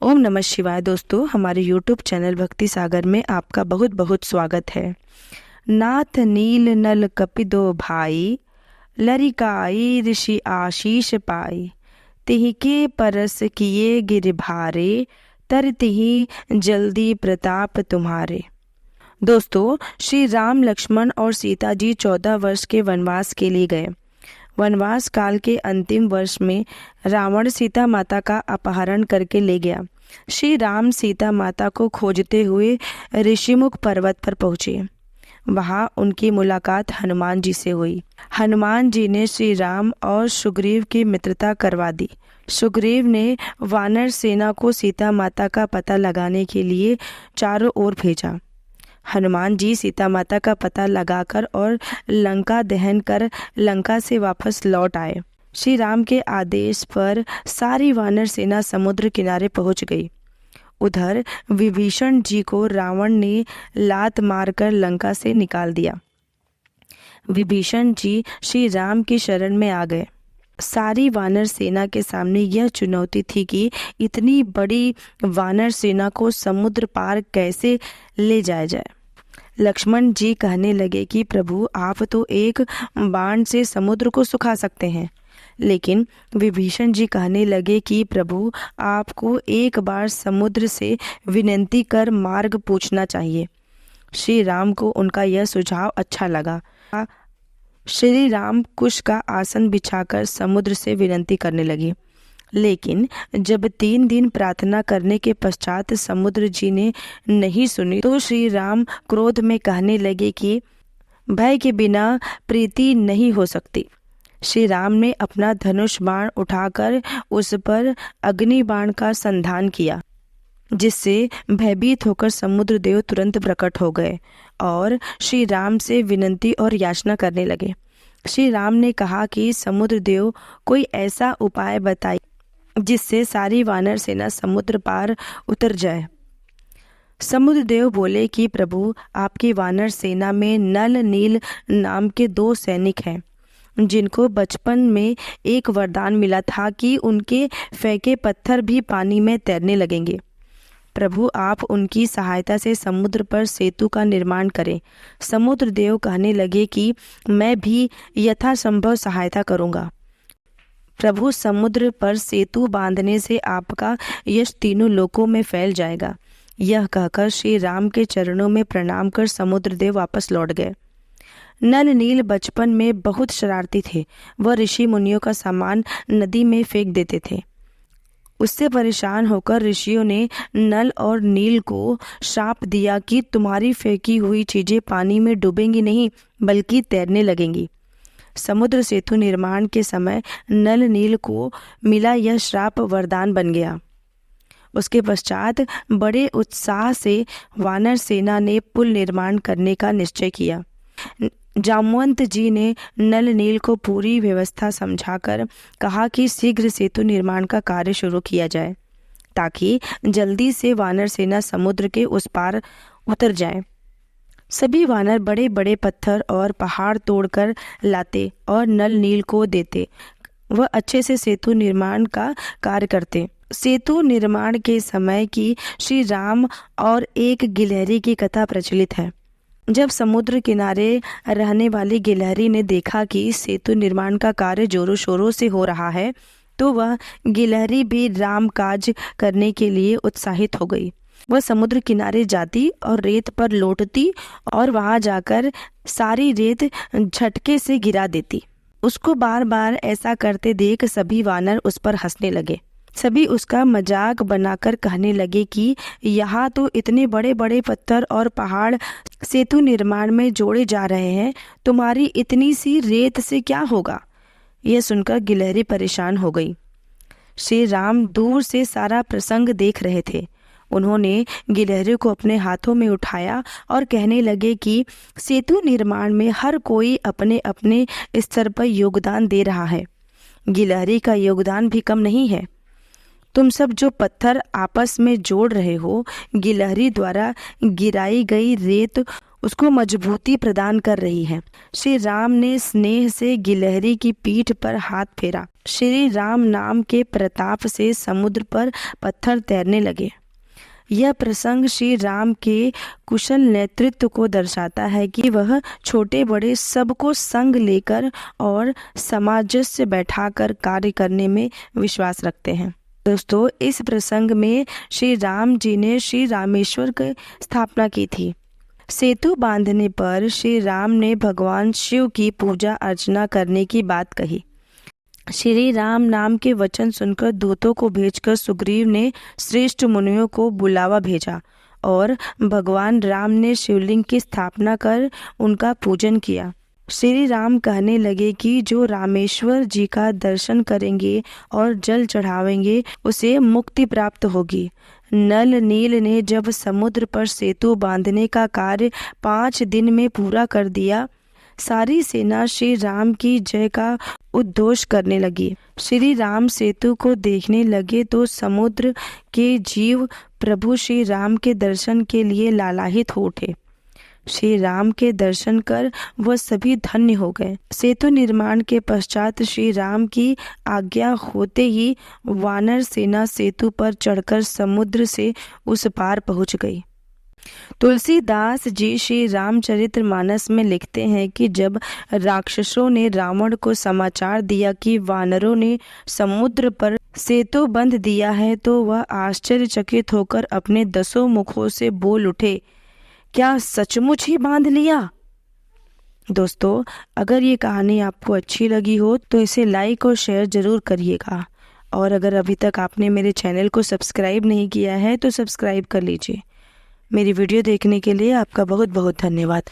ओम नमः शिवाय। दोस्तों, हमारे YouTube चैनल भक्ति सागर में आपका बहुत बहुत स्वागत है। नाथ नील नल कपिदो भाई, लरिकाई ऋषि आशीष पाई। तिहि के परस किए गिरभारे, तर तिहि जल्दी प्रताप तुम्हारे। दोस्तों, श्री राम, लक्ष्मण और सीता जी 14 वर्ष के वनवास के लिए गए। वनवास काल के अंतिम वर्ष में रावण सीता माता का अपहरण करके ले गया। श्री राम सीता माता को खोजते हुए ऋषिमुख पर्वत पर पहुँचे। वहां उनकी मुलाकात हनुमान जी से हुई। हनुमान जी ने श्री राम और सुग्रीव की मित्रता करवा दी। सुग्रीव ने वानर सेना को सीता माता का पता लगाने के लिए चारों ओर भेजा। हनुमान जी सीता माता का पता लगाकर और लंका दहन कर लंका से वापस लौट आए। श्री राम के आदेश पर सारी वानर सेना समुद्र किनारे पहुंच गई। उधर विभीषण जी को रावण ने लात मारकर लंका से निकाल दिया। विभीषण जी श्री राम की शरण में आ गए। सारी वानर सेना के सामने यह चुनौती थी कि इतनी बड़ी वानर सेना को समुद्र पार कैसे ले जाया जाए। लक्ष्मण जी कहने लगे कि प्रभु, आप तो एक बाण से समुद्र को सुखा सकते हैं। लेकिन विभीषण जी कहने लगे कि प्रभु, आपको एक बार समुद्र से विनती कर मार्ग पूछना चाहिए। श्री राम को उनका यह सुझाव अच्छा लगा। श्री राम कुश का आसन बिछाकर समुद्र से विनती करने लगे। लेकिन जब 3 दिन प्रार्थना करने के पश्चात समुद्र जी ने नहीं सुनी तो श्री राम क्रोध में कहने लगे कि भय के बिना प्रीति नहीं हो सकती। श्री राम ने अपना धनुष बाण उठाकर उस पर अग्नि बाण का संधान किया, जिससे भयभीत होकर समुद्र देव तुरंत प्रकट हो गए और श्री राम से विनती और याचना करने लगे। श्री राम ने कहा कि समुद्र देव, कोई ऐसा उपाय बताइए जिससे सारी वानर सेना समुद्र पार उतर जाए। समुद्र देव बोले कि प्रभु, आपकी वानर सेना में नल नील नाम के 2 सैनिक हैं, जिनको बचपन में एक वरदान मिला था कि उनके फेंके पत्थर भी पानी में तैरने लगेंगे। प्रभु, आप उनकी सहायता से समुद्र पर सेतु का निर्माण करें। समुद्र देव कहने लगे कि मैं भी यथासंभव सहायता करूंगा। प्रभु, समुद्र पर सेतु बांधने से आपका यश तीनों लोकों में फैल जाएगा। यह कहकर श्री राम के चरणों में प्रणाम कर समुद्र देव वापस लौट गए। नल नील बचपन में बहुत शरारती थे। वह ऋषि मुनियों का सामान नदी में फेंक देते थे। उससे परेशान होकर ऋषियों ने नल और नील को श्राप दिया कि तुम्हारी फेंकी हुई चीजें पानी में डूबेंगी नहीं, बल्कि तैरने लगेंगी। समुद्र सेतु निर्माण के समय नल नील को मिला यह श्राप वरदान बन गया। उसके पश्चात बड़े उत्साह से वानर सेना ने पुल निर्माण करने का निश्चय किया। जामवंत जी ने नल नील को पूरी व्यवस्था समझाकर कहा कि शीघ्र सेतु निर्माण का कार्य शुरू किया जाए, ताकि जल्दी से वानर सेना समुद्र के उस पार उतर जाए। सभी वानर बड़े बड़े पत्थर और पहाड़ तोड़कर लाते और नल नील को देते। वह अच्छे से सेतु निर्माण का कार्य करते। सेतु निर्माण के समय की श्री राम और एक गिलहरी की कथा प्रचलित है। जब समुद्र किनारे रहने वाली गिलहरी ने देखा कि सेतु निर्माण का कार्य जोरों शोरों से हो रहा है, तो वह गिलहरी भी राम काज करने के लिए उत्साहित हो गई। वह समुद्र किनारे जाती और रेत पर लौटती और वहां जाकर सारी रेत झटके से गिरा देती। उसको बार बार ऐसा करते देख सभी वानर उस पर हंसने लगे। सभी उसका मजाक बनाकर कहने लगे कि यहाँ तो इतने बड़े बड़े पत्थर और पहाड़ सेतु निर्माण में जोड़े जा रहे हैं, तुम्हारी इतनी सी रेत से क्या होगा। यह सुनकर गिलहरी परेशान हो गई। श्री राम दूर से सारा प्रसंग देख रहे थे। उन्होंने गिलहरी को अपने हाथों में उठाया और कहने लगे कि सेतु निर्माण में हर कोई अपने अपने स्तर पर योगदान दे रहा है। गिलहरी का योगदान भी कम नहीं है। तुम सब जो पत्थर आपस में जोड़ रहे हो, गिलहरी द्वारा गिराई गई रेत उसको मजबूती प्रदान कर रही है। श्री राम ने स्नेह से गिलहरी की पीठ पर हाथ फेरा। श्री राम नाम के प्रताप से समुद्र पर पत्थर तैरने लगे। यह प्रसंग श्री राम के कुशल नेतृत्व को दर्शाता है कि वह छोटे बड़े सबको संग लेकर और सामंजस्य बैठाकर कार्य करने में विश्वास रखते हैं। दोस्तों, इस प्रसंग में श्री राम जी ने श्री रामेश्वर की स्थापना की थी। सेतु बांधने पर श्री राम ने भगवान शिव की पूजा अर्चना करने की बात कही। श्री राम नाम के वचन सुनकर दूतों को भेजकर सुग्रीव ने श्रेष्ठ मुनियों को बुलावा भेजा और भगवान राम ने शिवलिंग की स्थापना कर उनका पूजन किया। श्री राम कहने लगे कि जो रामेश्वर जी का दर्शन करेंगे और जल चढ़ावेंगे उसे मुक्ति प्राप्त होगी। नल नील ने जब समुद्र पर सेतु बांधने का कार्य 5 दिन में पूरा कर दिया, सारी सेना श्री राम की जय का उद्घोष करने लगी। श्री राम सेतु को देखने लगे तो समुद्र के जीव प्रभु श्री राम के दर्शन के लिए लालायित हो उठे। श्री राम के दर्शन कर वह सभी धन्य हो गए। सेतु निर्माण के पश्चात श्री राम की आज्ञा होते ही वानर सेना सेतु पर चढ़कर समुद्र से उस पार पहुंच गई। तुलसीदास जी श्री रामचरितमानस में लिखते हैं कि जब राक्षसों ने रावण को समाचार दिया कि वानरों ने समुद्र पर सेतु बंध दिया है, तो वह आश्चर्यचकित होकर अपने 10 मुखों से बोल उठे, क्या सचमुच ही बांध लिया? दोस्तों, अगर ये कहानी आपको अच्छी लगी हो तो इसे लाइक और शेयर जरूर करिएगा, और अगर अभी तक आपने मेरे चैनल को सब्सक्राइब नहीं किया है तो सब्सक्राइब कर लीजिए। मेरी वीडियो देखने के लिए आपका बहुत बहुत धन्यवाद।